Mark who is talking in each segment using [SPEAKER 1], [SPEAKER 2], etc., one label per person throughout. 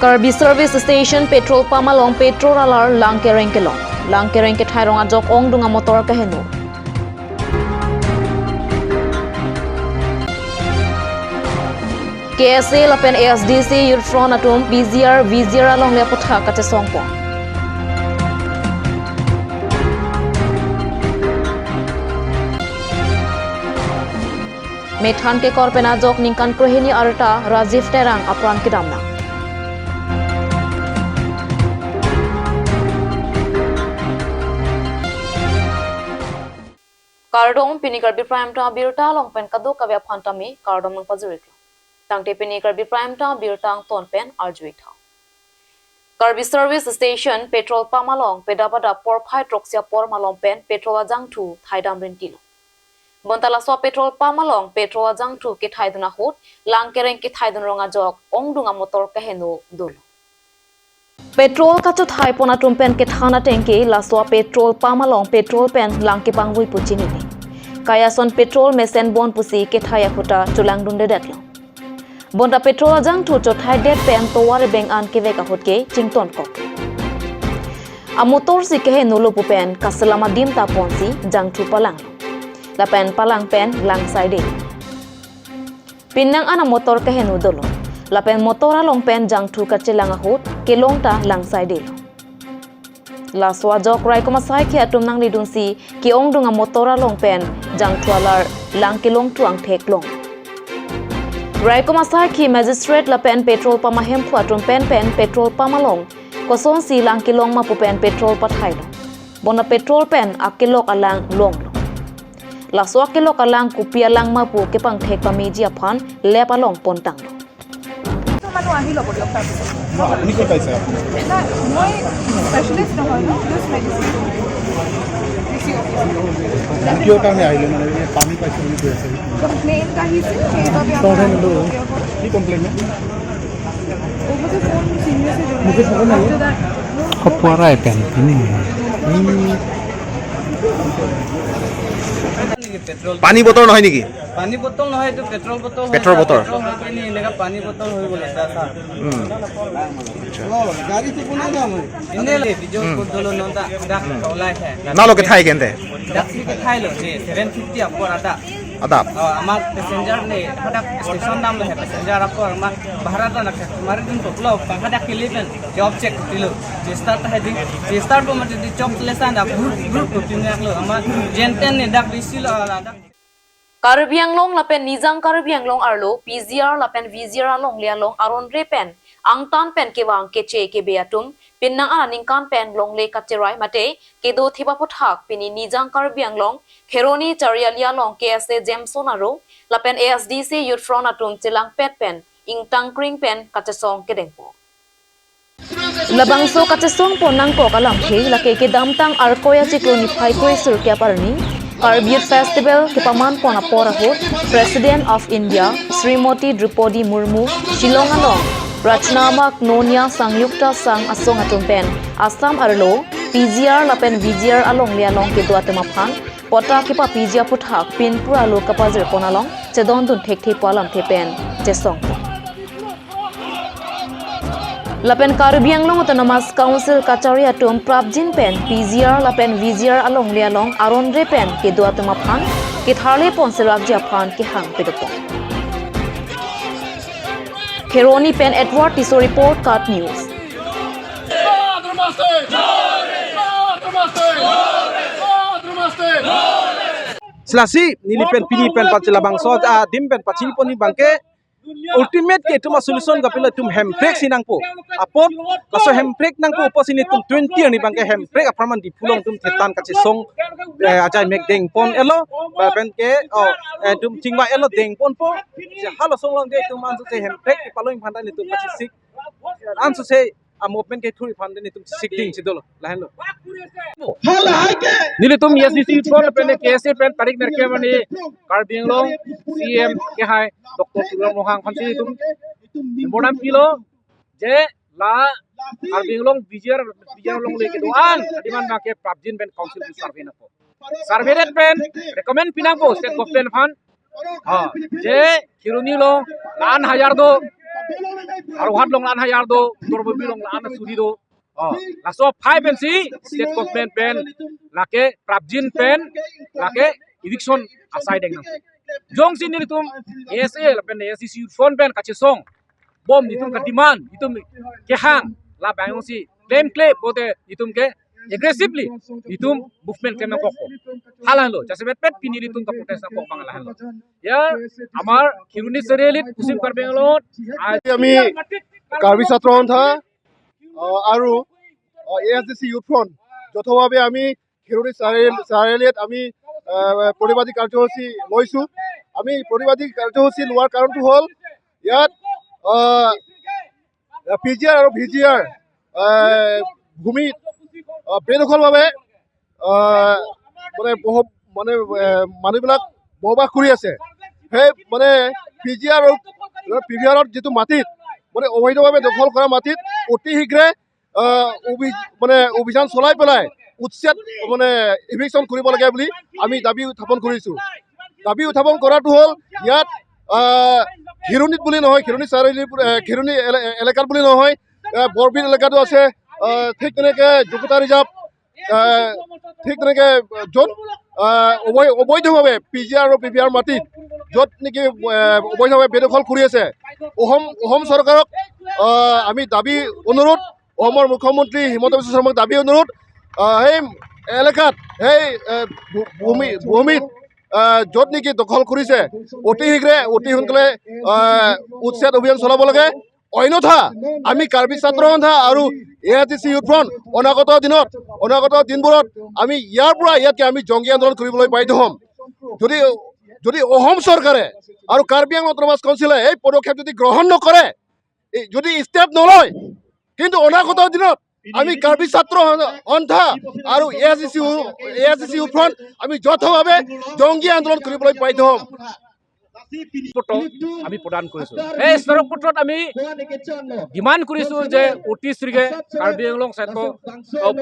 [SPEAKER 1] Karbi service station petrol pump along petrol alar langkereng ke thairong ajok ong dunga motor ka henu. KSA lapen ASDC youth front atum VZR along le potha kate songpo. Methan ke korpena jok ningkan krohini arta Rajiv Terang apran kidamna. Kardom pini Karbi prime ta birta long pen kadu kavya phantami kardom nang pazuriklo. Tangte pini Karbi prime ta birtang ton pen arjuik tha. Karbi service station petrol pump along pedapada por phai troxia por malong pen petrol ajang thu thaidam rin kilo. Bontala so petrol pump along petrol ajang thu ke thaiduna hot langkereng ke thaidun ronga jok ongdunga motor kahenu dul. Petrol ka chu thai pona tumpen ke thana tengke la so petrol pump along petrol pen langke bangui puchini ni. Kaya son petrol mesen bon pusi ke thaya khuta chulang dunde detlo. Bonda petrol ajang thu cho thai det pen to war beng an ke veka hotke chington kok. A motor si ke nulo pu pen kasalama dim ta ponsi jang thu palang. La pen palang pen lang side. Pinang ana motor ke henu dolo. La pen motora long pen jang thu ka chilang hot ke long ta lang side. La swa jok rai ko masai ke atum nang lidun si ki ong dunga motora long pen jang thualar lang ke long tuang thek long. Rai ko masai ki magistrate la pen petrol pama hem khu atum pen petrol pama long ko son si lang ke long ma pu pen petrol pathai lo. Bona petrol pen akilok alang long. La so akilok alang kupia lang ma pu ke pang thek pa meji aphan lepa long pontang lo.
[SPEAKER 2] মানুহ আহিল বড় doctor
[SPEAKER 3] আপুনি ক'ত পাইছে
[SPEAKER 2] না মই specialist নহয় ন just medicine
[SPEAKER 3] কিয় কাৰণে আহিলে মানে পানী পাইছে বুলি কৈ আছে
[SPEAKER 2] কমপ্লেইন আহিছে সেইবাবে
[SPEAKER 3] কি কমপ্লেইন
[SPEAKER 2] মুझे फोन सीनियर से जुड़ा
[SPEAKER 4] खपरा है पेन ini
[SPEAKER 5] পানী বটল নহয় নেকি
[SPEAKER 6] পানী বটল নহয় তো পেট্ৰল বটল
[SPEAKER 5] পেট্ৰল বটল
[SPEAKER 6] হয়নি এনেকা পানী বটল হৈ গলে দাদা গাড়ী তো কোনা নাম ইনে ভিডিও বটল নন্দা ডাক ওলাই খায়
[SPEAKER 5] নালকে ঠাই কেনতে
[SPEAKER 6] ডাকলি কে খাইলো যে 750 আপর আটা
[SPEAKER 5] আদাব
[SPEAKER 6] আমার প্যাসেঞ্জার ने हटा स्टेशन नाम है पैसेंजर आपको हमार भारत ना हमारे दिन तो लो पंखा डाक के लिए जॉब चेक दिलो स्टार्ट है दी स्टार्ट को मत दी जॉब लेसा ना ग्रुप तो पिने आलो हमार जेनटेन ने डाक दिसिलो
[SPEAKER 1] Karbi anglong lapen nizang Karbi anglong arlo PZR lapen VZR along lialong aron repen angtan pen ke wang ke che ke beatum pinnang aning kan pen long le kacherai mate ke do thiba pothak pini nizang Karbi anglong kheroni charialia long ke ase Jameson aro lapen ASDC youth front atum chilang pet pen ingtang kring pen kachesong ke dengpo labangso kachesong ponang ko kalam the lake ke damtang arkoya chikloni phai koi sur kya parni Karbi Festival ke paman pona pora hot President of India Srimoti Drupadi Murmu Shillong along Rachnamak Nonya Sangyukta Sang Asong Atumpen Assam Arlo PZR lapen VZR along lialong ke duatema phan pota ke pa PZR puthak pinpura lo kapazir ponalong chedon dun thek thei palam thepen chesong Lapen Karbi anglong autonomous council kachari atum prabjin pen PZR lapen VZR along lialong aron re pen ke duatema phan ke tharle ponselak ja phan ke hang pedopon Kheroni pen Edward Tiso report cut news
[SPEAKER 5] Selasi nilipen pini pen pachila bangso dim pen pachini poni bangke ultimate ke tuma solution kapila tum hembrek sinangpo apon kaso hembrek nangpo uposini tum 20 ani bangke hembrek apraman di pulong tum thetan kache song ajai mek deng pon elo pen ke tum chingwa elo deng pon po halo song long de tum ansu se hembrek paloing phanda ni tum kache sik ansu se a movement ke thuri phanda ni tum sik ding sidolo lahen lo nili tum SDC for pen KSA pen tarik nerke mani Karbi long CM ke hai Dr. Tulang Lohang Pansi tum Bodam kilo je la Karbi long VZR long leke doan adiman na ke prabjin pen council di survey na po survey ret pen recommend pinang po state government fan je kiruni lo 9,000 do arwat long lan hayar do torbo bi long lan sudi do laso 5 pen si state government pen lake prabjin pen lake eviction asai deng jong sin ni tum asa la pen SCC phone pen kache song bom ni tum ka demand itum ke hang la bayong si claim bote itum ke aggressively itum movement kena koko halan lo jasebet pet pini itum ka protest ko bangala halo ya amar kiruni serelit kusim Karbi Anglong
[SPEAKER 3] আমি কাৰ্বি ছাত্ৰ সন্থা আৰু ASDC youth front যৌথভাৱে আমি খেৰুনি চাৰিআলিত আমি প্ৰতিবাদী কাৰ্যসূচী লৈছোঁ আমি প্ৰতিবাদী কাৰ্যসূচী লোৱাৰ কাৰণটো হ'ল ইয়াত PGR আৰু VGR ভূমিত বেদখলভাৱে মানে মানুহবিলাক বসবাস কৰি আছে সেই মানে PGR আৰু PVRত যিটো মাটিত মানে অবৈধভাৱে দখল কৰা মাটিত অতি শীঘ্ৰে মানে অভিযান চলাই পেলাই উচ্ছেদ মানে ইভিকশ্যন কৰিব লাগে বুলি আমি দাবী উত্থাপন কৰিছোঁ দাবী উত্থাপন কৰাটো হ'ল ইয়াত খেৰুনিত বুলি নহয় খেৰুনি চাৰিআলি খেৰুনি এলেকাত বুলি নহয় বৰবিল এলেকাটো আছে ঠিক তেনেকৈ জুকুতা ৰিজাৰ্ভ ঠিক তেনেকৈ য'ত অবৈধভাৱে PGR আৰু PVR মাটিত য'ত নেকি অবৈধভাৱে বেদখল কৰি আছে অসম চৰকাৰক আমি দাবী অনুৰোধ অসমৰ মুখ্যমন্ত্ৰী হিমন্ত বিশ্ব শৰ্মাক দাবী অনুৰোধ সেই এলেকাত সেই ভূমিত য'ত নেকি দখল কৰিছে অতি শীঘ্ৰে অতি সোনকালে উচ্ছেদ অভিযান চলাব লাগে অন্যথা আমি কাৰ্বি ছাত্ৰ সন্থা আৰু ASDC ইউথ ফ্ৰণ্ট অনাগত দিনবোৰত আমি ইয়াৰ পৰা ইয়াতকৈ আমি জংগী আন্দোলন কৰিবলৈ বাধ্য হ'ম যদি অসম চৰকাৰে আৰু কাৰ্বি আংলং অট'নমাছ কাউন্সিলে এই পদক্ষেপ যদি গ্ৰহণ নকৰে যদি ষ্টেপ নলয় কিন্তু অনাগত দিনত আমি কাৰ্বি ছাত্ৰ সন্থা আৰু ASDC ইউথ ফ্ৰণ্ট আমি যৌথভাৱে জংগী আন্দোলন কৰিবলৈ বাধ্য হ'ম
[SPEAKER 5] আমি প্ৰদান কৰিছো এই স্মাৰক পত্ৰত আমি ডিমাণ্ড কৰিছো যে অতি শীঘ্ৰে কাৰ্বি আংলং স্বায়ত্ত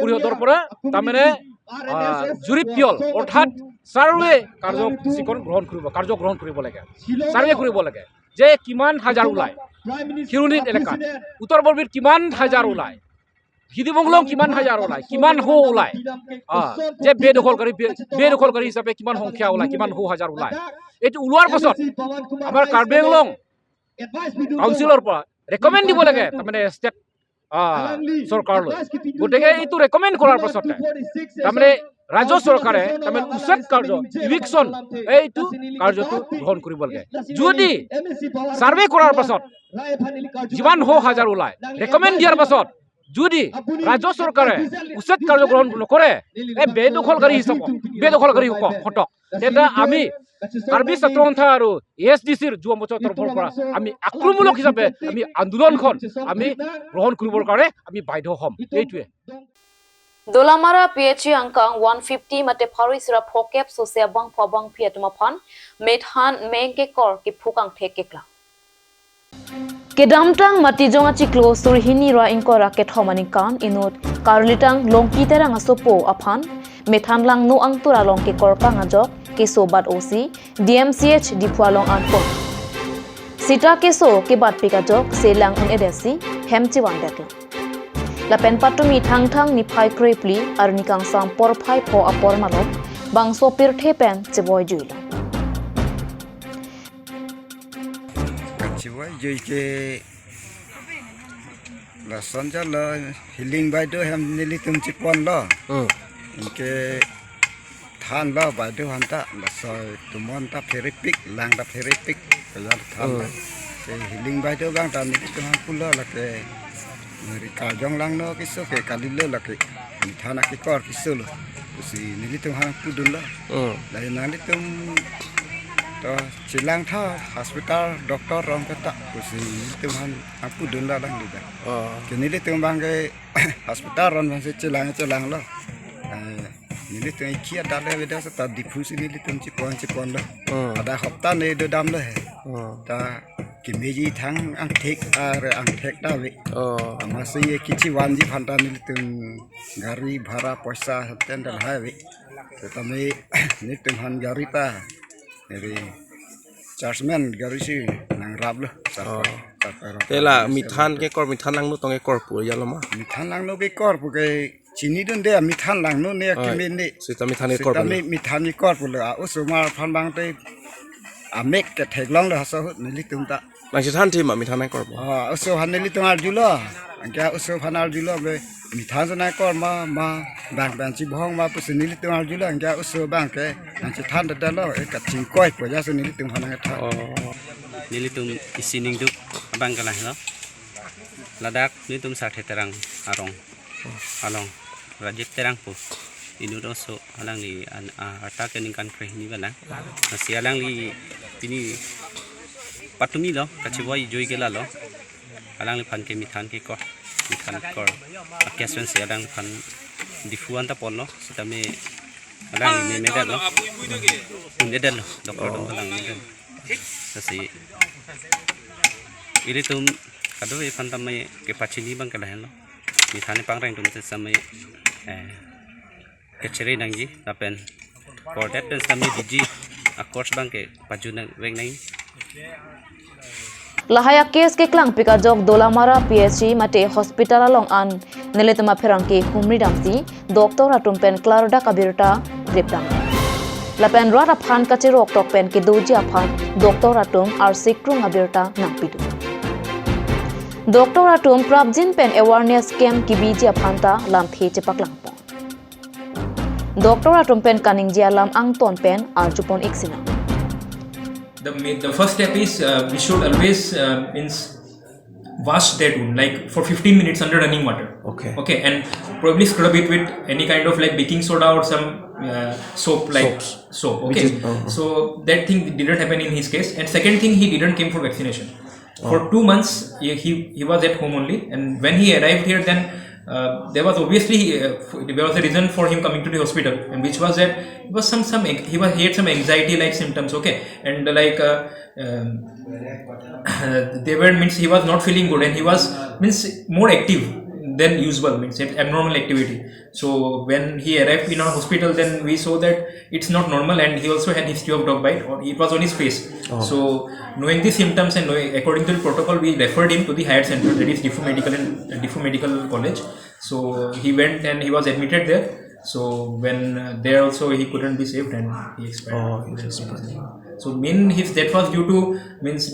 [SPEAKER 5] পৰিষদৰ পৰা তাৰমানে জুৰিপিয়ল অৰ্থাৎ ছাৰ্ভে কাৰ্য গ্ৰহণ কৰিব লাগে ছাৰ্ভে কৰিব লাগে যে কিমান হাজাৰ ওলায় খেৰুনি এলেকাত উত্তৰ বৰবিত কিমান হাজাৰ ওলায় হিদিমংলং কিমান হাজাৰ ওলায় কিমান হৌ ওলায় যে বেদখলকাৰী হিচাপে কিমান সংখ্যা ওলায় কিমান হৌ হাজাৰ ওলায় এইটো ওলোৱাৰ পাছত আমাৰ কাৰ্বি আংলং কাউন্সিলৰ পৰা ৰেকমেণ্ড দিব লাগে তাৰমানে ষ্টেট চৰকাৰলৈ গতিকে এইটো ৰেকমেণ্ড কৰাৰ পাছতে তাৰমানে ৰাজ্য চৰকাৰে তাৰমানে উচ্ছেদ কাৰ্য ইভিকশ্যন এইটো কাৰ্যটো গ্ৰহণ কৰিব লাগে যদি ছাৰ্ভে কৰাৰ পাছত যিমান হৌ হাজাৰ ওলায় ৰেকমেণ্ড দিয়াৰ পাছত যদি ৰাজ্য চৰকাৰে উচ্ছেদ কাৰ্য গ্ৰহণ নকৰে এই বেদখলকাৰী হতক তেতিয়া আমি কাৰ্বি ছাত্ৰ সন্থা আৰু ASDCৰ যুৱ মৰ্চাৰ তৰফৰ পৰা আমি আক্ৰমণমূলক হিচাপে আমি আন্দোলনখন আমি গ্ৰহণ কৰিবৰ কাৰণে আমি বাধ্য হ'ম এইটোৱে
[SPEAKER 1] Dolamara PHC angkang 150 mate phari sira phokep sosia bang phobang phiatuma phan methan mengke kor ki phukang thekekla Kedamtang mati jonga chiklo surhini ra inkora ke thomani kan inut karlitang longki terang asopo aphan methan lang no angtura longke korpa ngajok ke sobat OC DMCH dipwalong anpon Sita keso ke bat pikajok selang un edesi hemchi wandekla Lapen patumi thang ni phai krepli ar nikang sam por phai pho apor malop bangso pirthe pen cheboy juila
[SPEAKER 7] cheboy jui ke la sonja la healing by do ham nili tum chipon lo ke than lo by do hanta la so tumon ta therapik lang ta therapik ya than se healing by do gang ta ni tum pulo la ke Mereka jong lang no kiso ke kalilo laki thana ki kor kiso lo si nilitum hang pudun lo lai nalitum to chilang tha hospital doktor rong kata si nilitum hang pudun la lang dida ke nilitum bang ke hospital ron bang se chilang lo nilitum ikia dale beda sa ta difusi nilitum chipon lo ada hafta ne do dam lo he ta Kimeji thang ang tek dawe masih kici wanji phanta nilitum gari bhara paisa haten dal hawe tetapi nilitum han gari ta eri chargeman gari si nang rab lo
[SPEAKER 5] thế là mi than cái cor mi than lang nu tong cái cor pu ya lo ma
[SPEAKER 7] mi than lang no ke kor pu ke chini dun de mi than lang no ne ke min ni
[SPEAKER 5] si ta mi than cái cor pu
[SPEAKER 7] mi than ni kor pu lo a usu ma phan bang te a mek ke thek long lo so ni li tum ta
[SPEAKER 5] lang si than thi ma mi than cái cor pu
[SPEAKER 7] usu han ni li tum ar ju lo angka usu phan ar ju lo be mi than sa na kor ma bang bang chi bhong ma pu ni li tum ar ju lo angka usu bang ke ang chi than da lo e ka ching koi pu ya so ni li tum han nga tha
[SPEAKER 6] nilitum isining duk abang kalah lo ladak nilitum sakhe terang along rajik terang pu inu so alang li arta kening kan kreh ni bana si alang li pini patumi lo kachiboi joi gela lo alang li phan ke mithan kor keswen si alang phan difuan ta pon lo sitame alang ni medal lo medal lo doktor dong alang medal kasi ini tum kado e phan tamai ke pachini bang kalahen lo mi thane pangrang tum se samai ke chere nang ji tapen for that pen samai diji a course bang ke pajuna reng nang
[SPEAKER 1] Lahaya kes ke klang pika jok dolamara PSC mate hospital along an neletama pherangke humri damsi doctor atumpen klaroda kabirta griptang lapen rara phan kache rok tok pen ke doji aphan doctor atum ar sikrung abirta nangpidu doctor atum prabjin pen awareness camp ki biji aphanta lam the chepak langpo doctor atum pen kaning ji alam ang ton pen ar chupon iksina.
[SPEAKER 8] The first step is we should always wash that wound like for 15 minutes under running water. Okay, and probably scrub it with any kind of like baking soda or some soap like soap. Okay, so that thing didn't happen in his case. And second thing, he didn't came for vaccination. For 2 months he was at home only, and when he arrived here, then there was obviously there was a reason for him coming to the hospital, and which was that it was he had some anxiety like symptoms. Okay, and like they were means he was not feeling good, and he was means more active than usual, means abnormal activity. So when he arrived in our hospital, then we saw that it's not normal, and he also had history of dog bite, or it was on his face. So knowing the symptoms and according to the protocol, we referred him to the higher center, that is Diffu Medical College. So he went and he was admitted there. So when there also he couldn't be saved and he expired. So his death was due to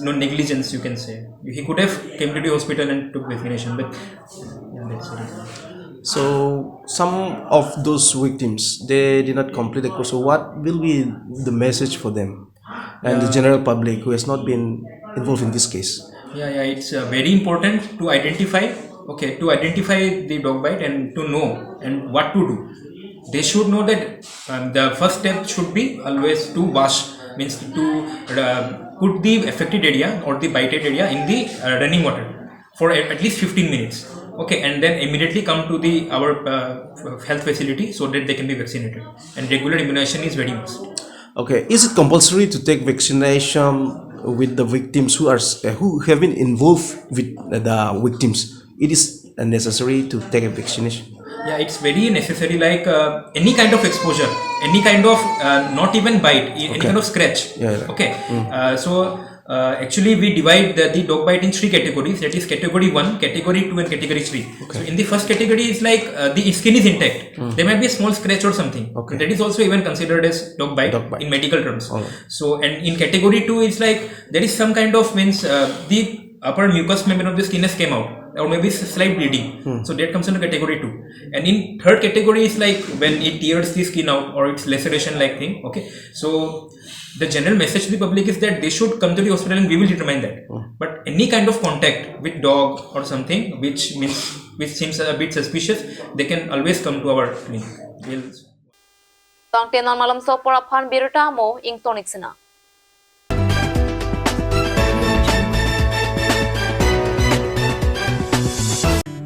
[SPEAKER 8] no negligence, you can say. He could have came to the hospital and took vaccination, but that's it.
[SPEAKER 5] so some of those victims they did not complete the course, so what will be the message for them and the general public who has not been involved in this case?
[SPEAKER 8] It's very important to identify the dog bite and to know and what to do. They should know that the first step should be always to wash, means to put the affected area or the bited area in the running water for at least 15 minutes. Okay, and then immediately come to our health facility so that they can be vaccinated, and regular immunization is very must.
[SPEAKER 5] Okay, is it compulsory to take vaccination with the victims who have been involved with the victims? It is necessary to take a vaccination.
[SPEAKER 8] It's very necessary, like any kind of exposure, any kind of not even bite, any kind of scratch. Okay, so actually we divide the dog bite in 3 categories, that is category 1, category 2 and category 3. So in the first category is like the skin is intact, there might be a small scratch or something, that is also even considered as dog bite in medical terms. So and in category 2 it's like there is some kind of the upper mucous membrane of the skin has came out, or maybe slight bleeding. So that comes into category 2. And in third category is like when it tears the skin out or it's laceration like thing. Okay, so the general message to the public is that they should come to the hospital and we will determine that. But any kind of contact with dog or something which seems a bit suspicious, they can always come to our clinic.
[SPEAKER 1] Tangte non malam so pora phan birta mo ing tonic sina.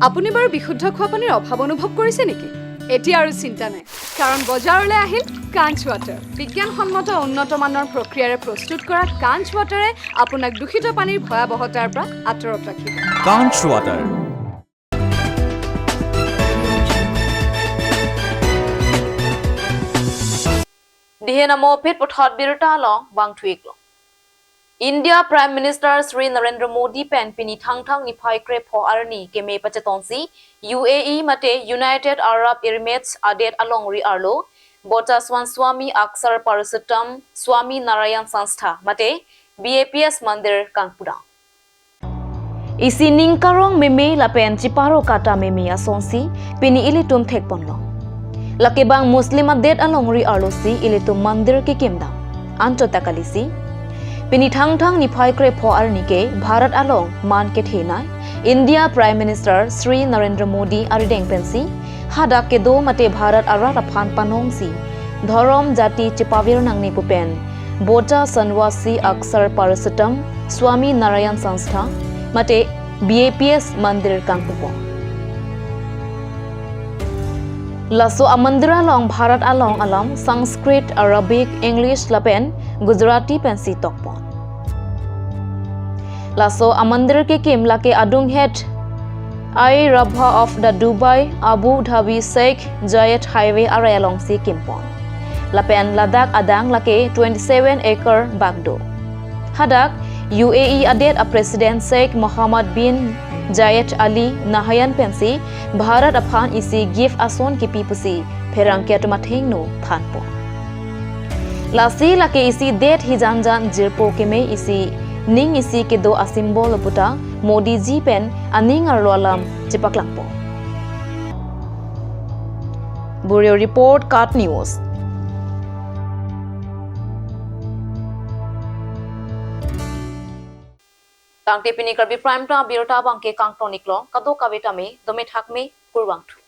[SPEAKER 2] আপুনি বাৰু বিশুদ্ধ খোৱা পানীৰ অভাৱ অনুভৱ কৰিছে নেকি? এতিয়া আৰু চিন্তা নাই, কাৰণ বজাৰলৈ আহিল কাঞ্চ ৱাটাৰ। বিজ্ঞানসন্মত উন্নত মানৰ প্ৰক্ৰিয়াৰে প্ৰস্তুত কৰা কাঞ্চ ৱাটাৰে আপোনাক দূষিত পানীৰ ভয়াৱহতাৰ পৰা আঁতৰত ৰাখিব।
[SPEAKER 9] কাঞ্চ water.
[SPEAKER 1] Dihe namo pit pothot birta lo bang tweak lo. India Prime Minister Sri Narendra Modi pen pini thang ni phai kre pho arni ke me pachetonsi UAE mate United Arab Emirates adet along ri arlo Botaswan Swami Aksar Parasutam Swami Narayan Sanstha mate BAPS Mandir Kangpura Isi ningkarong meme lapen chiparo kata meme asonsi pini ilitum thek ponlo lakebang Muslim adet along ri arlo si ilitum mandir ke kimda anto takalisi Pini thang ni phai kre pho arni ke Bharat along man ke thena India Prime Minister Sri Narendra Modi arideng pensi hada ke do mate Bharat ara raphan panong si Dhorom jati chipavir nangni pupen Bota Sanwasi Aksar Parasutam Swami Narayan Sanstha mate BAPS Mandir Kangpupo Laso amandira long Bharat along alam Sanskrit Arabic English lapen Gujarati pensi tokpon Laso amandir ke kim lake adung het I Rabha of the Dubai Abu Dhabi Sheikh Zayed Highway are along si kimpon lapen Ladakh adang lake 27 acre bagdo hadak UAE adet a President Sheikh Mohammed bin Zayed Ali Nahyan pensi Bharat aphan isi gift ason ki pipusi pherang ke matheng no phanpo Lasi lake isi det hijanjan jirpo keme isi ning isi ke do a symbol puta Modi ji pen aning arlolam chipaklangpo Bureau report Kat News Tangte pini Karbi Prime ta birta bangke kangtoniklo kado kaveta me dome thakme kurwangthu